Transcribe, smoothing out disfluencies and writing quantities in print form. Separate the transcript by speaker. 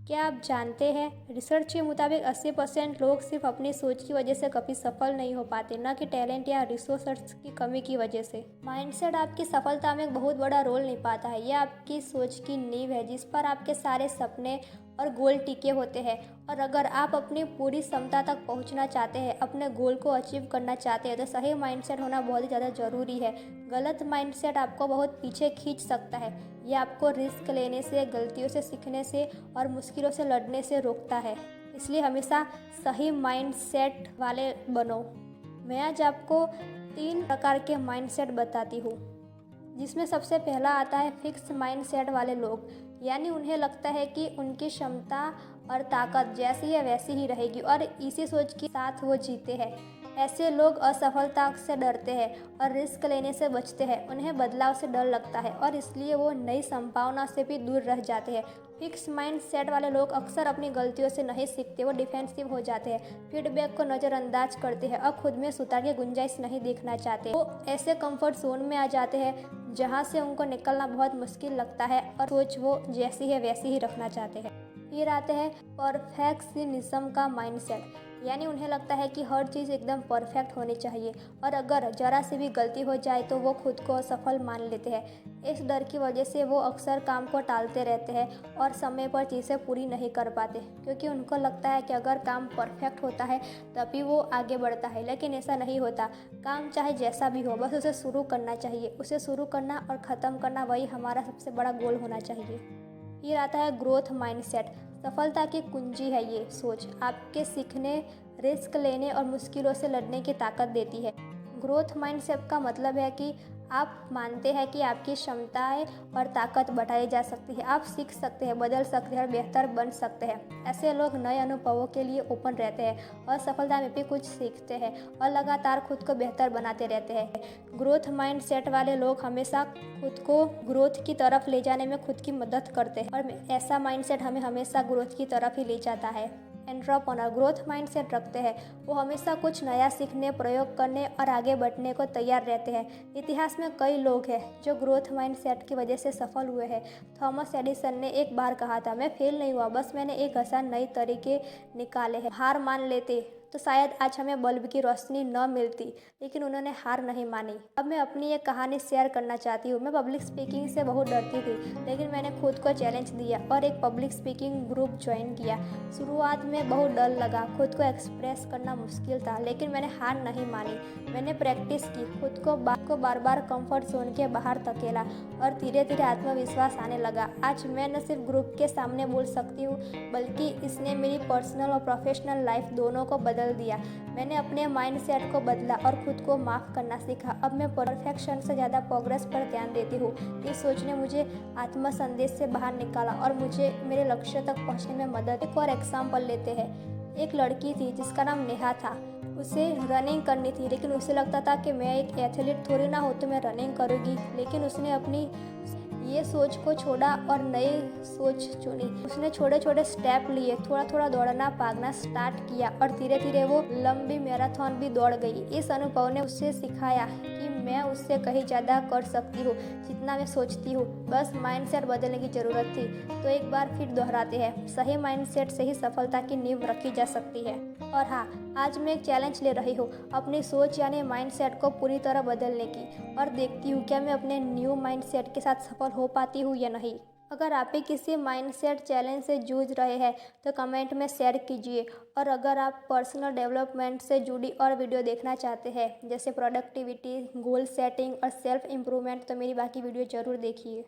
Speaker 1: क्या आप जानते हैं रिसर्च के मुताबिक 80% लोग सिर्फ अपनी सोच की वजह से कभी सफल नहीं हो पाते, न कि टैलेंट या रिसोर्सेस की कमी की वजह से। माइंडसेट आपकी सफलता में एक बहुत बड़ा रोल निभाता है। यह आपकी सोच की नींव है जिस पर आपके सारे सपने और गोल टिके होते हैं। और अगर आप अपनी पूरी क्षमता तक पहुंचना चाहते हैं, अपने गोल को अचीव करना चाहते हैं, तो सही माइंडसेट होना बहुत ही ज़्यादा ज़रूरी है। गलत माइंडसेट आपको बहुत पीछे खींच सकता है। यह आपको रिस्क लेने से, गलतियों से सीखने से और मुश्किलों से लड़ने से रोकता है। इसलिए हमेशा सही माइंडसेट वाले बनो। मैं आज आपको 3 प्रकार के माइंडसेट बताती हूँ, जिसमें सबसे पहला आता है फिक्स माइंडसेट वाले लोग। यानी उन्हें लगता है कि उनकी क्षमता और ताकत जैसी है वैसी ही रहेगी और इसी सोच के साथ वो जीते हैं। ऐसे लोग असफलता से डरते हैं और रिस्क लेने से बचते हैं। उन्हें बदलाव से डर लगता है और इसलिए वो नई संभावना से भी दूर रह जाते हैं। फिक्स माइंड सेट वाले लोग अक्सर अपनी गलतियों से नहीं सीखते, वो डिफेंसिव हो जाते हैं, फीडबैक को नज़रअंदाज करते हैं और खुद में सुधार की गुंजाइश नहीं देखना चाहते। वो ऐसे कंफर्ट जोन में आ जाते हैं जहाँ से उनको निकलना बहुत मुश्किल लगता है और सोच वो जैसी है वैसी ही रखना चाहते हैं। फिर आते हैं परफेक्शनिज्म का माइंडसेट। यानी उन्हें लगता है कि हर चीज़ एकदम परफेक्ट होनी चाहिए और अगर जरा सी भी गलती हो जाए तो वो खुद को असफल मान लेते हैं। इस डर की वजह से वो अक्सर काम को टालते रहते हैं और समय पर चीज़ें पूरी नहीं कर पाते, क्योंकि उनको लगता है कि अगर काम परफेक्ट होता है तभी वो आगे बढ़ता है। लेकिन ऐसा नहीं होता। काम चाहे जैसा भी हो, बस उसे शुरू करना चाहिए। उसे शुरू करना और ख़त्म करना, वही हमारा सबसे बड़ा गोल होना चाहिए। फिर आता है ग्रोथ माइंडसेट। सफलता की कुंजी है ये सोच। आपके सीखने, रिस्क लेने और मुश्किलों से लड़ने की ताकत देती है। ग्रोथ माइंडसेट का मतलब है कि आप मानते हैं कि आपकी क्षमताएं और ताकत बढ़ाई जा सकती है। आप सीख सकते हैं, बदल सकते हैं और बेहतर बन सकते हैं। ऐसे लोग नए अनुभवों के लिए ओपन रहते हैं और सफलता में भी कुछ सीखते हैं और लगातार खुद को बेहतर बनाते रहते हैं। ग्रोथ माइंडसेट वाले लोग हमेशा खुद को ग्रोथ की तरफ ले जाने में खुद की मदद करते हैं और ऐसा माइंडसेट हमें हमेशा ग्रोथ की तरफ ही ले जाता है। एंटरप्रेन्योर ग्रोथ माइंडसेट रखते हैं। वो हमेशा कुछ नया सीखने, प्रयोग करने और आगे बढ़ने को तैयार रहते हैं। इतिहास में कई लोग हैं जो ग्रोथ माइंडसेट की वजह से सफल हुए हैं। थॉमस एडिसन ने एक बार कहा था, मैं फेल नहीं हुआ, बस मैंने एक आसान नए तरीके निकाले हैं। हार मान लेते तो शायद आज हमें बल्ब की रोशनी न मिलती, लेकिन उन्होंने हार नहीं मानी। अब मैं अपनी एक कहानी शेयर करना चाहती हूँ। मैं पब्लिक स्पीकिंग से बहुत डरती थी, लेकिन मैंने खुद को चैलेंज दिया और एक पब्लिक स्पीकिंग ग्रुप ज्वाइन किया। शुरुआत में बहुत डर लगा, खुद को एक्सप्रेस करना मुश्किल था, लेकिन मैंने हार नहीं मानी। मैंने प्रैक्टिस की, खुद को बार बार कंफर्ट जोन के बाहर धकेला और धीरे धीरे आत्मविश्वास आने लगा। आज मैं न सिर्फ ग्रुप के सामने बोल सकती हूँ, बल्कि इसने मेरी पर्सनल और प्रोफेशनल लाइफ दोनों को बदल दिया। मैंने अपने माइंडसेट को बदला और खुद को माफ़ करना सीखा। अब मैं परफेक्शन से ज़्यादा प्रोग्रेस पर ध्यान देती हूँ। इस सोच ने मुझे आत्म संदेश से बाहर निकाला और मुझे मेरे लक्ष्य तक पहुँचने में मदद। एक और एग्जाम्पल लेते हैं। एक लड़की थी जिसका नाम नेहा था। उसे रनिंग करनी थी, लेकिन उसे लगता था कि मैं एक एथलीट थोड़ी ना हो तो मैं रनिंग करूँगी। लेकिन उसने अपनी ये सोच को छोड़ा और नई सोच चुनी। उसने छोटे छोटे स्टेप लिए, थोड़ा थोड़ा दौड़ना, भागना स्टार्ट किया और धीरे धीरे वो लंबी मैराथन भी दौड़ गई। इस अनुभव ने उससे सिखाया कि मैं उससे कहीं ज़्यादा कर सकती हूँ जितना मैं सोचती हूँ। बस माइंडसेट बदलने की ज़रूरत थी। तो एक बार फिर दोहराते हैं, सही माइंडसेट से ही सफलता की नींव रखी जा सकती है। और हाँ, आज मैं एक चैलेंज ले रही हूँ अपनी सोच यानी माइंडसेट को पूरी तरह बदलने की, और देखती हूँ क्या मैं अपने न्यू माइंडसेट के साथ सफल हो पाती हूँ या नहीं। अगर आप भी किसी माइंडसेट चैलेंज से जूझ रहे हैं तो कमेंट में शेयर कीजिए। और अगर आप पर्सनल डेवलपमेंट से जुड़ी और वीडियो देखना चाहते हैं, जैसे प्रोडक्टिविटी, गोल सेटिंग और सेल्फ इम्प्रूवमेंट, तो मेरी बाकी वीडियो ज़रूर देखिए।